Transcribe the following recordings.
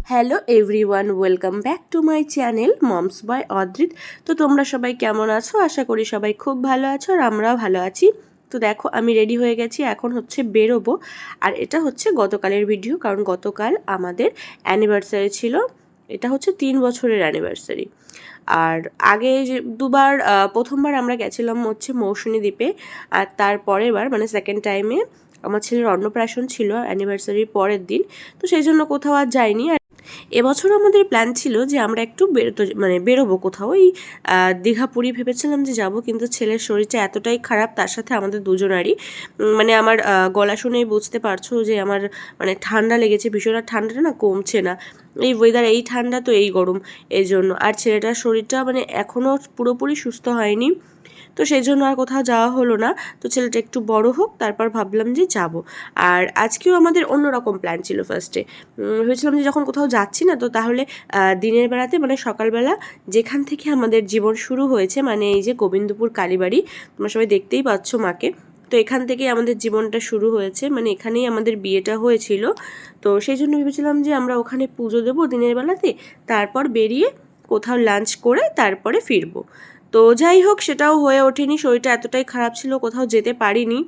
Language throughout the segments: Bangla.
Hello everyone, welcome back to my channel moms by Adrit. তো তোমরা সবাই কেমন আছো? আশা করি সবাই খুব ভালো আছো আর আমরাও ভালো আছি। তো দেখো আমি রেডি হয়ে গেছি, এখন হচ্ছে বেরোবো। আর এটা হচ্ছে গতকালের ভিডিও, কারণ গতকাল আমাদের অ্যানিভার্সারি ছিল। এটা হচ্ছে 3 বছরের অ্যানিভার্সারি। আর আগে যে দুবার, প্রথমবার আমরা গেছিলাম হচ্ছে মৌসুনী দ্বীপে, আর তারপরের বার মানে সেকেন্ড টাইমে আমার ছেলের অন্নপ্রাশন ছিল অ্যানিভার্সারির পরের দিন। তো সেই জন্য কোথাও আর যাইনি। এবছর আমাদের প্ল্যান ছিল যে আমরা একটু বেরোবো কোথাও, এই দীঘা পুরী ভেবেছিলাম যে যাব, কিন্তু ছেলের শরীরটা এতটাই খারাপ, তার সাথে আমাদের দুজনারই মানে আমার গলা শুনেই বুঝতে পারছো যে আমার মানে ঠান্ডা লেগেছে ভীষণ। আর ঠান্ডাটা না কমছে না, এই ওয়েদার, এই ঠান্ডা তো এই গরম, এই জন্য। আর ছেলেটার শরীরটা মানে এখনও পুরোপুরি সুস্থ হয়নি, তো সেই জন্য আর কোথাও যাওয়া হলো না। তো ছেলেটা একটু বড় হোক, তারপর ভাবলাম যে যাব। আর আজকেও আমাদের অন্যরকম প্ল্যান ছিল। ফার্স্টে ভেবেছিলাম যে যখন কোথাও যাচ্ছি না, তো তাহলে দিনের বেলাতে মানে সকালবেলা যেখান থেকে আমাদের জীবন শুরু হয়েছে, মানে এই যে গোবিন্দপুর কালীবাড়ি, তোমরা সবাই দেখতেই পাচ্ছ মাকে, তো এখান থেকেই আমাদের জীবনটা শুরু হয়েছে, মানে এখানেই আমাদের বিয়েটা হয়েছিল। তো সেই জন্য ভেবেছিলাম যে আমরা ওখানে পুজো দেবো দিনের বেলাতে, তারপর বেরিয়ে কোথাও লাঞ্চ করে তারপরে ফিরবো। তো যাই হোক, সেটাও হয়ে ওঠেনি, শরীরটা এতটাই খারাপ ছিল কোথাও যেতে পারিনি।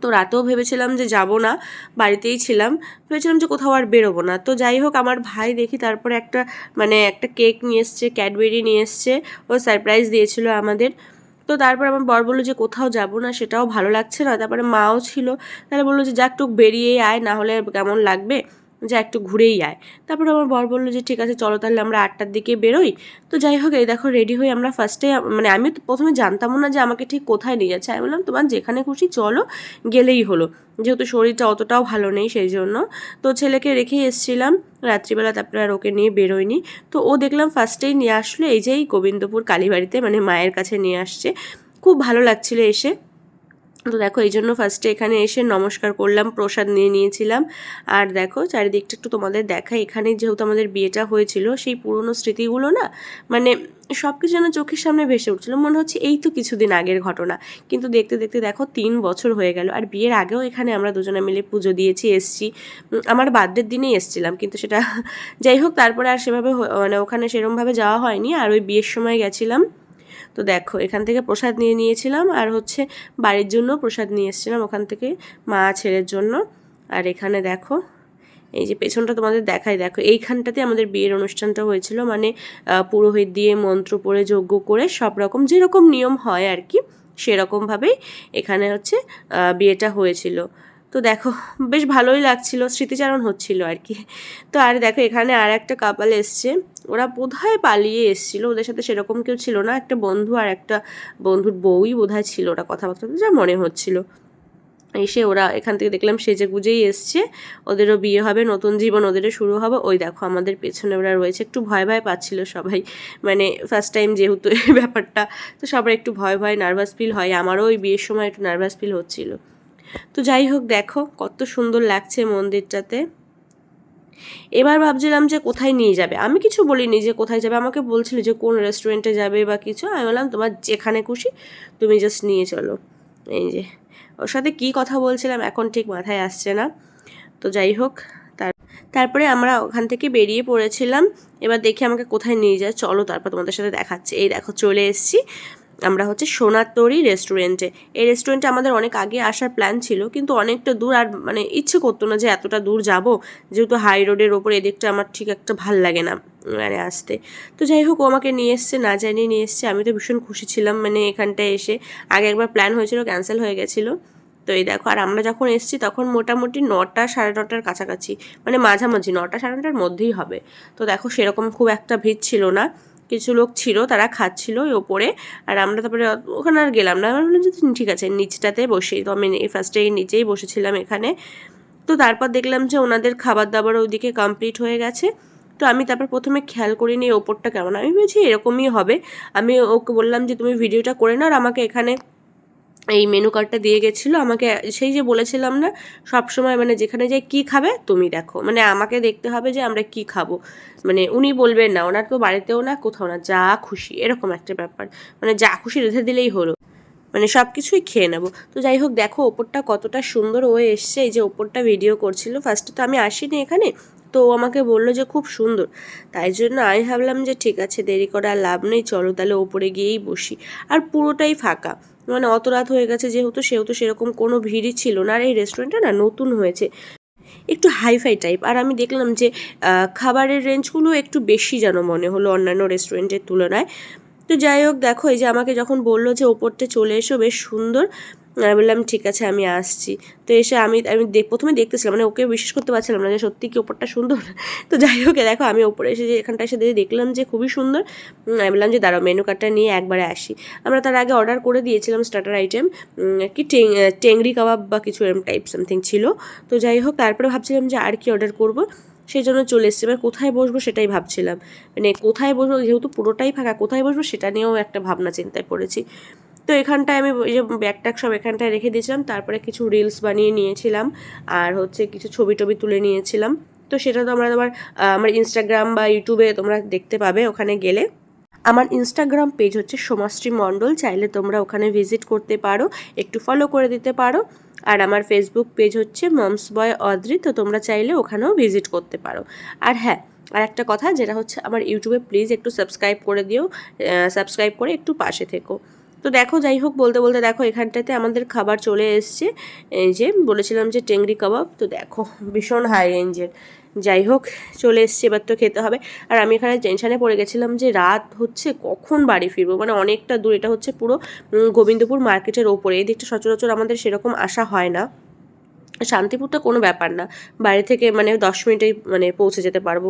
তো রাতেও ভেবেছিলাম যে যাব না, বাড়িতেই ছিলাম, ভেবেছিলাম যে কোথাও আর বেরোবো না। তো যাই হোক, আমার ভাই দেখি তারপরে একটা কেক নিয়ে এসছে, ক্যাডবেরি নিয়ে এসছে, ও সারপ্রাইজ দিয়েছিল আমাদের। তো তারপর আমার বর বললো যে কোথাও যাব না, সেটাও ভালো লাগছে না। তারপরে মাও ছিল, তাহলে বললো যে যা একটু বেরিয়েই আয়, না হলে কেমন লাগবে, যা একটু ঘুরেই আয়। তারপরে আমার বর বললো যে ঠিক আছে চলো তাহলে আমরা 8টার দিকে বেরোই। তো যাই হোক, এই দেখো রেডি হয়ে আমরা ফার্স্টে, মানে আমি তো প্রথমে জানতামও না যে আমাকে ঠিক কোথায় নিয়ে যাচ্ছে। আমি বললাম তোমার যেখানে খুশি চলো, গেলেই হলো, যেহেতু শরীরটা অতটাও ভালো নেই সেই জন্য। তো ছেলেকে রেখেই এসেছিলাম রাত্রিবেলা, তারপরে আর ওকে নিয়ে বেরোয়নি। তো ও দেখলাম ফার্স্টেই নিয়ে আসলো এই যে এই গোবিন্দপুর কালীবাড়িতে, মানে মায়ের কাছে নিয়ে আসছে। খুব ভালো লাগছিল এসে। তো দেখো এই জন্য ফার্স্টে এখানে এসে নমস্কার করলাম, প্রসাদ নিয়ে নিয়েছিলাম। আর দেখো চারিদিকটা একটু তোমাদের দেখাই, এখানে যেহেতু আমাদের বিয়েটা হয়েছিল, সেই পুরনো স্মৃতিগুলো না মানে সব কিছু যেন চোখের সামনে ভেসে উঠছিল, মনে হচ্ছে এই তো কিছুদিন আগের ঘটনা। কিন্তু দেখতে দেখতে দেখো 3 বছর হয়ে গেল। আর বিয়ের আগেও এখানে আমরা দুজনে মিলে পুজো দিয়েছি, এসছি। আমার বার্থডের দিনেই এসছিলাম, কিন্তু সেটা যাই হোক, তারপরে আর সেভাবে মানে ওখানে সেরমভাবে যাওয়া হয়নি, আর ওই বিয়ের সময় গেছিলাম। তো দেখো এখান থেকে প্রসাদ নিয়ে নিয়েছিলাম, আর হচ্ছে বাড়ির জন্য প্রসাদ নিয়ে এসেছিলাম ওখান থেকে, মা ছেলের জন্য। আর এখানে দেখো এই যে পেছনটা তোমাদের দেখাই, দেখো এইখানটাতে আমাদের বিয়ের অনুষ্ঠানটা হয়েছিল, মানে পুরোহিত দিয়ে মন্ত্র পড়ে যজ্ঞ করে সব রকম যেরকম নিয়ম হয় আর কি, সেরকমভাবেই এখানে হচ্ছে বিয়েটা হয়েছিল। তো দেখো বেশ ভালোই লাগছিল, স্মৃতিচারণ হচ্ছিল আর কি। তো আর দেখো এখানে আর একটা কাপল এসছে, ওরা বোধহয় পালিয়ে এসেছিলো, ওদের সাথে সেরকম কেউ ছিল না, একটা বন্ধু আর একটা বন্ধুর বউই বোধহয় ছিল, ওরা কথাবার্তা যা মনে হচ্ছিল। এসে ওরা এখান থেকে দেখলাম সেজে গুজেই এসছে, ওদেরও বিয়ে হবে, নতুন জীবন ওদেরও শুরু হবে। ওই দেখো আমাদের পেছনে ওরা রয়েছে, একটু ভয় ভয় পাচ্ছিল সবাই, মানে ফার্স্ট টাইম যেহেতু এই ব্যাপারটা, তো সবার একটু ভয় ভয় নার্ভাস ফিল হয়, আমারও ওই বিয়ের সময় একটু নার্ভাস ফিল হচ্ছিল। তো যাই হোক, দেখো কত সুন্দর লাগছে মন্দিরটাতে। এবার ভাবছিলাম যে কোথায় নিয়ে যাবে, আমি কিছু বলিনি যে কোথায় যাবে, আমাকে বলছিল যে কোন রেস্টুরেন্টে যাবে বা কিছু, আমি বললাম তোমার যেখানে খুশি তুমি জাস্ট নিয়ে চলো। এই যে ওর সাথে কী কথা বলছিলাম এখন ঠিক মাথায় আসছে না। তো যাই হোক, তারপরে আমরা ওখান থেকে বেরিয়ে পড়েছিলাম। এবার দেখি আমাকে কোথায় নিয়ে যায়, চলো তারপর তোমাদের সাথে দেখাচ্ছে। এই দেখো চলে এসেছি আমরা হচ্ছে সোনার তরী রেস্টুরেন্টে। এই রেস্টুরেন্টে আমাদের অনেক আগে আসার প্ল্যান ছিল, কিন্তু অনেকটা দূর, আর মানে ইচ্ছে করতো না যে এতটা দূর যাব, যেহেতু হাই রোডের ওপর, এদিকটা আমার ঠিক একটা ভাল লাগে না মানে আসতে। তো যাই হোক, ও আমাকে নিয়ে এসছে, না জানিয়ে নিয়ে এসছে, আমি তো ভীষণ খুশি ছিলাম, মানে এখানটায় এসে। আগে একবার প্ল্যান হয়েছিল, ক্যান্সেল হয়ে গেছিলো। তো এই দেখো, আর আমরা যখন এসেছি তখন মোটামুটি 9টা সাড়ে 9টার কাছাকাছি, মানে মাঝামাঝি 9টা সাড়ে 9টার মধ্যেই হবে। তো দেখো সেরকম খুব একটা ভিড় ছিল না, কিছু লোক ছিল তারা খাচ্ছিল ওই ওপরে। আর আমরা তারপরে ওখানে আর গেলাম না, আমার বললাম যে ঠিক আছে নিচটাতে বসি। তো আমি ফার্স্টে নিচেই বসেছিলাম এখানে। তো তারপর দেখলাম যে ওনাদের খাবার দাবার ওইদিকে কমপ্লিট হয়ে গেছে। তো আমি তারপর প্রথমে খেয়াল করিনি ওপরটা কেমন, আমি ভেবেছি এরকমই হবে। আমি ওকে বললাম যে তুমি ভিডিওটা করে নাও, আর আমাকে এখানে এই মেনু কার্ডটা দিয়ে গেছিলো আমাকে। সেই যে বলেছিলাম না সব সময় মানে যেখানে যাই কী খাবে তুমি দেখো, মানে আমাকে দেখতে হবে যে আমরা কি খাবো, মানে উনি বলবেন না, ওনার তো বাড়িতেও না কোথাও না, যা খুশি এরকম একটা ব্যাপার, মানে যা খুশি রেঁধে দিলেই হলো, মানে সব কিছুই খেয়ে নেবো। তো যাই হোক, দেখো ওপরটা কতটা সুন্দর হয়ে এসছে, এই যে ওপরটা ভিডিও করছিল। ফার্স্টে তো আমি আসিনি এখানে, তো ও আমাকে বললো যে খুব সুন্দর, তাই জন্য আমি ভাবলাম যে ঠিক আছে দেরি করা আর লাভ নেই, চলো তাহলে ওপরে গিয়েই বসি। আর পুরোটাই ফাঁকা, মানে অত রাত হয়ে গেছে সেহেতু সেরকম কোনো ভিড়ই ছিল না। আর এই রেস্টুরেন্টটা না নতুন হয়েছে, একটু হাইফাই টাইপ। আর আমি দেখলাম যে খাবারের রেঞ্জগুলো একটু বেশি যেন মনে হলো অন্যান্য রেস্টুরেন্টের তুলনায়। তো যাই হোক, দেখো এই যে আমাকে যখন বললো যে ওপরটা চলে এসো, বেশ সুন্দর, আমি বললাম ঠিক আছে আমি আসছি। তো এসে আমি আমি প্রথমে দেখতেছিলাম, মানে ওকে বিশ্বাস করতে পারছিলাম না যে সত্যি কি ওপরটা সুন্দর। তো যাই হোক দেখো আমি ওপরে এসে যে এখানটা এসে দেখলাম যে খুবই সুন্দর। আমি বললাম যে দাঁড়াও মেনু কার্ডটা নিয়ে একবারে আসি। আমরা তার আগে অর্ডার করে দিয়েছিলাম স্টার্টার আইটেম, কি টেংরি কাবাব বা কিছু এরম টাইপ সামথিং ছিল। তো যাই হোক তারপরে ভাবছিলাম যে আর কি অর্ডার করব, সেই জন্য চলে এসেছি। এবার কোথায় বসবো সেটাই ভাবছিলাম, মানে কোথায় বসবো, যেহেতু পুরোটাই ফাঁকা কোথায় বসবো সেটা নিয়েও একটা ভাবনা চিন্তায় পড়েছি। তো এখানটায় আমি এই যে ব্যাগ ট্যাগ সব এখানটায় রেখে দিয়েছিলাম, তারপরে কিছু রিলস বানিয়ে নিয়েছিলাম আর হচ্ছে কিছু ছবি টবি তুলে নিয়েছিলাম। তো সেটা তো আমরা তোমার আমার ইনস্টাগ্রাম বা ইউটিউবে তোমরা দেখতে পাবে ওখানে গেলে। আমার ইনস্টাগ্রাম পেজ হচ্ছে সোমাশ্রী মণ্ডল, চাইলে তোমরা ওখানে ভিজিট করতে পারো, একটু ফলো করে দিতে পারো। আর আমার ফেসবুক পেজ হচ্ছে মমস বয় অদ্রি, তো তোমরা চাইলে ওখানেও ভিজিট করতে পারো। আর হ্যাঁ, আর একটা কথা যেটা হচ্ছে আমার ইউটিউবে প্লিজ একটু সাবস্ক্রাইব করে দিও, সাবস্ক্রাইব করে একটু পাশে থেকো। তো দেখো যাই হোক বলতে বলতে দেখো এখানটাতে আমাদের খাবার চলে এসছে, এই যে বলেছিলাম যে টেংরি কাবাব, তো দেখো ভীষণ হাই রেঞ্জের। যাই হোক চলে এসছে, এবার তো খেতে হবে। আর আমি এখানে টেনশানে পড়ে গেছিলাম যে রাত হচ্ছে কখন বাড়ি ফিরবো, মানে অনেকটা দূর, এটা হচ্ছে পুরো গোবিন্দপুর মার্কেটের ওপরে, এই দিকটা সচরাচর আমাদের সেরকম আসা হয় না। শান্তিপুরটা কোনো ব্যাপার না, বাড়ি থেকে মানে 10 মিনিটেই মানে পৌঁছে যেতে পারবো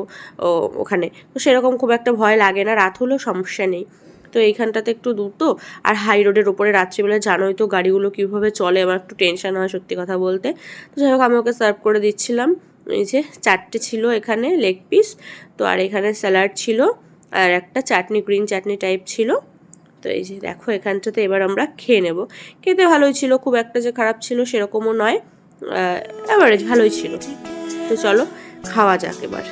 ওখানে, তো সেরকম খুব একটা ভয় লাগে না, রাত হলেও সমস্যা নেই। তো এইখানটাতে একটু দূর তো, আর হাই রোডের ওপরে রাত্রিবেলা জানোই তো গাড়িগুলো কীভাবে চলে, আমার একটু টেনশন হয় সত্যি কথা বলতে। তো যাই হোক আমি ওকে সার্ভ করে দিচ্ছিলাম, এই যে 4টে ছিল এখানে লেগ পিস, তো আর এখানে স্যালাড ছিল আর একটা চাটনি, গ্রিন চাটনি টাইপ ছিল। তো এই যে দেখো এখানটাতে এবার আমরা খেয়ে নেব। খেতে ভালোই ছিল, খুব একটা যে খারাপ ছিল সেরকমও নয়, অ্যাভারেজ ভালোই ছিল। তো চলো খাওয়া যাক এবার।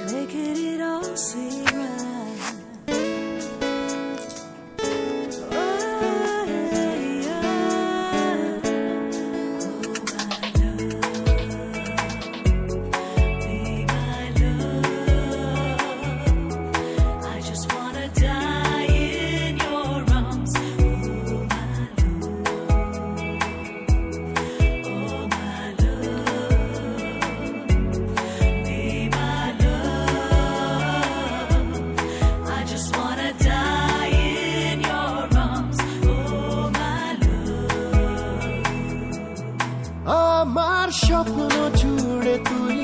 আমার স্বপ্ন জুড়ে তুই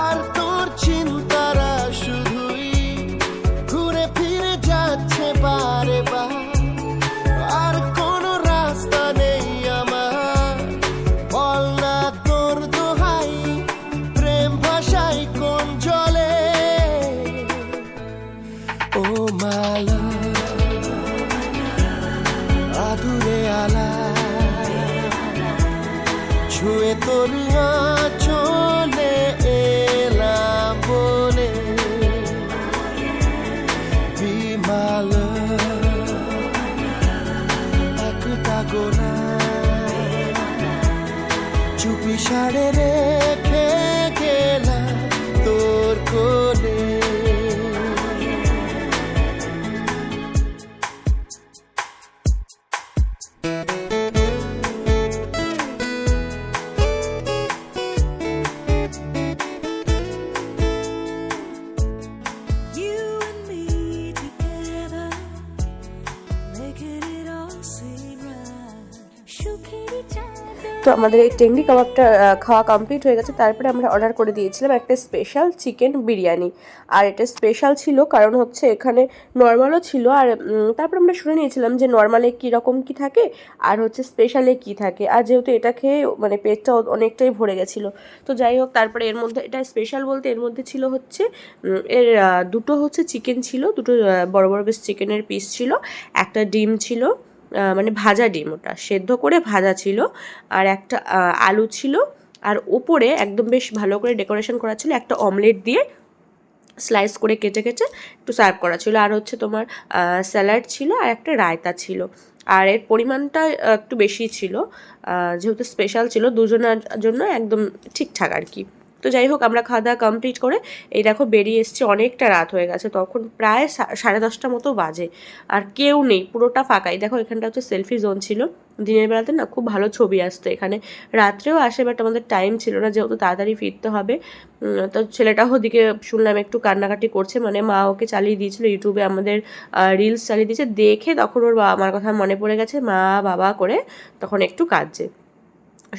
আর তোর চিন্তারা শুধুই ঘুরে ফিরে যাচ্ছে বারে বার, আর কোনো রাস্তা নেই আমার, বল না তোর দোহাই প্রেম ভাষাই কোন জলে। ও মালা আদুরে আলা ছুঁয়ে তোর চলে এলাম বলে, বিমাল একটা গোনা চুপি সাড়ে রেখে গেলাম তোর কোলে। তো আমাদের এই টেংরি কাবাবটা খাওয়া কমপ্লিট হয়ে গেছে। তারপরে আমরা অর্ডার করে দিয়েছিলাম একটা স্পেশাল চিকেন বিরিয়ানি। আর এটা স্পেশাল ছিল কারণ হচ্ছে এখানে নর্মালও ছিল, আর তারপর আমরা শুনে নিয়েছিলাম যে নর্মালে কীরকম কী থাকে আর হচ্ছে স্পেশালে কী থাকে। আর যেহেতু এটা খেয়ে মানে পেটটা অনেকটাই ভরে গেছিলো, তো যাই হোক তারপরে এর মধ্যে এটা স্পেশাল বলতে এর মধ্যে ছিল হচ্ছে এর দুটো হচ্ছে চিকেন ছিল, দুটো বড় বড় বেশ চিকেনের পিস ছিল, একটা ডিম ছিল, মানে ভাজা ডিম, ওটা সেদ্ধ করে ভাজা ছিল, আর একটা আলু ছিল, আর ওপরে একদম বেশ ভালো করে ডেকোরেশন করা ছিল একটা অমলেট দিয়ে স্লাইস করে কেটে কেটে একটু সার্ভ করা ছিল, আর হচ্ছে তোমার স্যালাড ছিল আর একটা রায়তা ছিল। আর এর পরিমাণটা একটু বেশি ছিল, যেহেতু স্পেশাল ছিল দুজনের জন্য একদম ঠিকঠাক আর কি। তো যাই হোক আমরা খাওয়া দাওয়া কমপ্লিট করে এই দেখো বেরিয়ে এসেছি, অনেকটা রাত হয়ে গেছে, তখন প্রায় 10:30 মতো বাজে, আর কেউ নেই, পুরোটা ফাঁকাই। দেখো এখানটা হচ্ছে সেলফি জোন ছিল, দিনের বেলাতে না খুব ভালো ছবি আসতো এখানে, রাত্রেও আসে, বাট আমাদের টাইম ছিল না যেহেতু তাড়াতাড়ি ফিরতে হবে। তো ছেলেটাও ওদিকে শুনলাম একটু কান্নাকাটি করছে, মানে মা ওকে চালিয়ে দিয়েছিল ইউটিউবে আমাদের রিলস চালিয়ে দিয়েছে, দেখে তখন ওর বাবা মার কথা মনে পড়ে গেছে, মা বাবা করে তখন একটু কাঁদছে।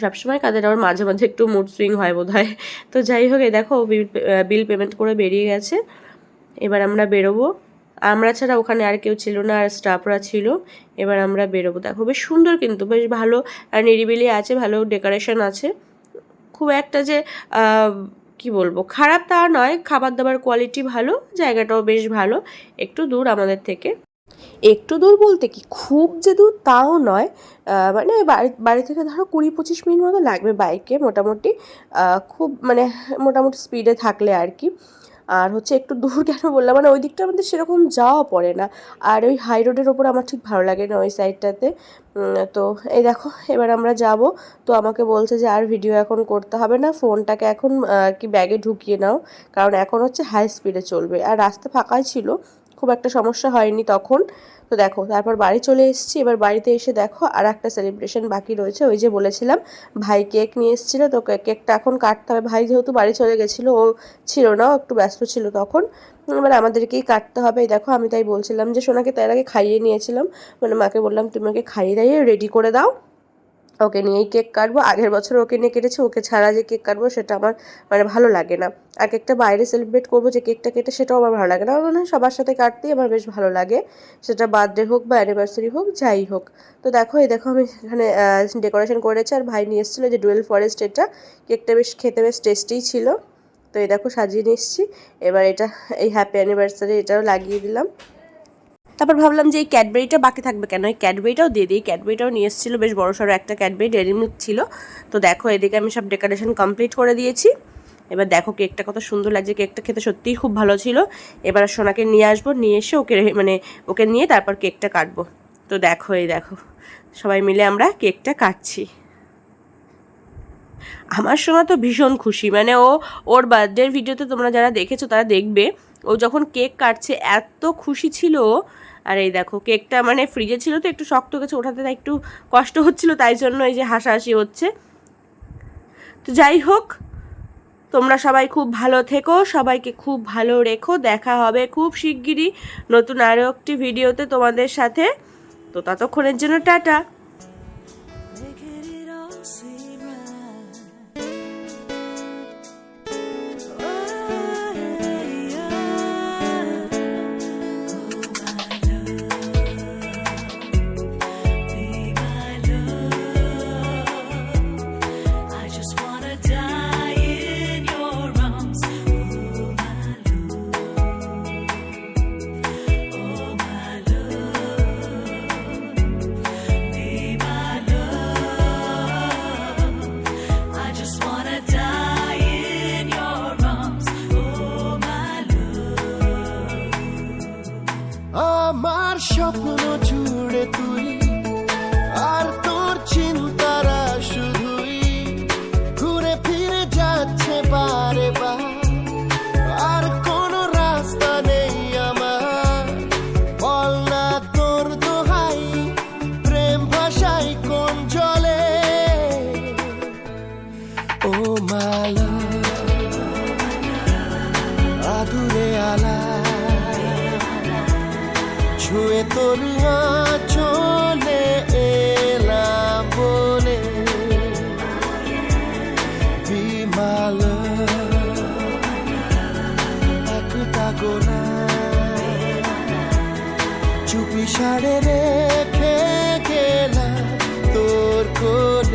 সবসময় কাঁদে না, ওর মাঝে মাঝে একটু মুড সুইং হয় বোধহয়। তো যাই হোক এই দেখো বিল পেমেন্ট করে বেরিয়ে গেছে, এবার আমরা বেরোবো। আমরা ছাড়া ওখানে আর কেউ ছিল না, আর স্টাফরা ছিল। এবার আমরা বেরোবো। দেখো বেশ সুন্দর, কিন্তু বেশ ভালো নিরিবিলি আছে, ভালো ডেকোরেশন আছে, খুব একটা যে কি বলবো খারাপ তা নয়, খাবার দাবার কোয়ালিটি ভালো, জায়গাটাও বেশ ভালো, একটু দূর আমাদের থেকে। একটু দূর বলতে কি খুব যে দূর তাও নয়, মানে বাড়ি থেকে ধরো 20-25 মিনিট মতো লাগবে বাইকে মোটামুটি, খুব মানে মোটামুটি স্পিডে থাকলে আর কি। আর হচ্ছে একটু দূর কেন বললাম, মানে ওই দিকটা আমাদের সেরকম যাওয়া পড়ে না, আর ওই হাই রোডের ওপর আমার ঠিক ভালো লাগে না ওই সাইডটাতে। তো এই দেখো এবার আমরা যাব। তো আমাকে বলছে যে আর ভিডিও এখন করতে হবে না, ফোনটাকে এখন কি ব্যাগে ঢুকিয়ে নাও, কারণ এখন হচ্ছে হাই স্পিডে চলবে, আর রাস্তা ফাঁকাই ছিল, খুব একটা সমস্যা হয়নি তখন। তো দেখো তারপর বাড়ি চলে এসেছি। এবার বাড়িতে এসে দেখো আর একটা সেলিব্রেশন বাকি রয়েছে, ওই যে বলেছিলাম ভাই কেক নিয়ে এসেছিলো, তো কেকটা এখন কাটতে হবে। ভাই যেহেতু বাড়ি চলে গেছিলো, ও ছিল না, ও একটু ব্যস্ত ছিল তখন, এবার আমাদেরকেই কাটতে হবে। এই দেখো আমি তাই বলছিলাম যে সোনাকে তার আগে খাইয়ে নিয়েছিলাম, মানে মাকে বললাম তুমি ওকে খাইয়ে দাইয়ে রেডি করে দাও, ওকে নিয়েই কেক কাটবো। আগের বছর ওকে নিয়ে কেটেছি, ওকে ছাড়া যে কেক কাটবো সেটা আমার মানে ভালো লাগে না, আর কেকটা বাইরে সেলিব্রেট করবো যে কেকটা কেটে সেটাও আমার ভালো লাগে না, আমার মনে হয় সবার সাথে কাটতেই আমার বেশ ভালো লাগে, সেটা বার্থডে হোক বা অ্যানিভার্সারি হোক যাই হোক। তো দেখো এই দেখো আমি এখানে ডেকোরেশন করেছি, আর ভাই নিয়ে এসেছিলো যে ডুয়েল ফরেস্ট, এটা কেকটা বেশ খেতে বেশ টেস্টিই ছিল। তো এই দেখো সাজিয়ে নিয়ে এসেছি, এবার এটা এই হ্যাপি অ্যানিভার্সারি এটাও লাগিয়ে দিলাম। তারপর ভাবলাম যে এই ক্যাডবেরিটা বাকি থাকবে কেন, এই ক্যাডবেরিটাও দিয়ে দিই। ক্যাডবেরিটাও নিয়ে এসেছিলো, বেশ বড় সড়ো একটা ক্যাডবেরি, ডেয়ারি মিল্ক ছিল। তো দেখো এদিকে আমি সব ডেকোরেশন কমপ্লিট করে দিয়েছি। এবার দেখো কেকটা কত সুন্দর লাগছে, কেকটা খেতে সত্যিই খুব ভালো ছিল। এবার সোনাকে নিয়ে আসবো, নিয়ে এসে ওকে নিয়ে তারপর কেকটা কাটবো। তো দেখো এই দেখো সবাই মিলে আমরা কেকটা কাটছি। আমার সোনা তো ভীষণ খুশি, মানে ওর বার্থডের ভিডিওতে তোমরা যারা দেখেছো তারা দেখবে, ও যখন কেক কাটছে এত খুশি ছিল। আর এই দেখো কেকটা মানে ফ্রিজে ছিল তো একটু শক্ত গেছে, ওঠাতে একটু কষ্ট হচ্ছিল, তাই জন্য এই যে হাসাহাসি হচ্ছে। তো যাই হোক তোমরা সবাই খুব ভালো থেকো, সবাইকে খুব ভালো রেখো, দেখা হবে খুব শিগগিরই নতুন আরও একটি ভিডিওতে তোমাদের সাথে। তো ততক্ষণের জন্য টাটা। আমার স্বপ্ন জুড়ে তুই, আর তোর চিন্তারা শুধুই ঘুরে ফিরে যাচ্ছে বারে বার, আর কোনো রাস্তা নেই আমার, বল না তোর দোহাই, প্রেম ভাষাই কোন জলে। ও মালা আদুরে আলা ছুঁয়ে তোর চলে এলাম বলে, বিমাল একটা গোনা চুপি সাড়ে রেখে গেলাম তোর কোলে।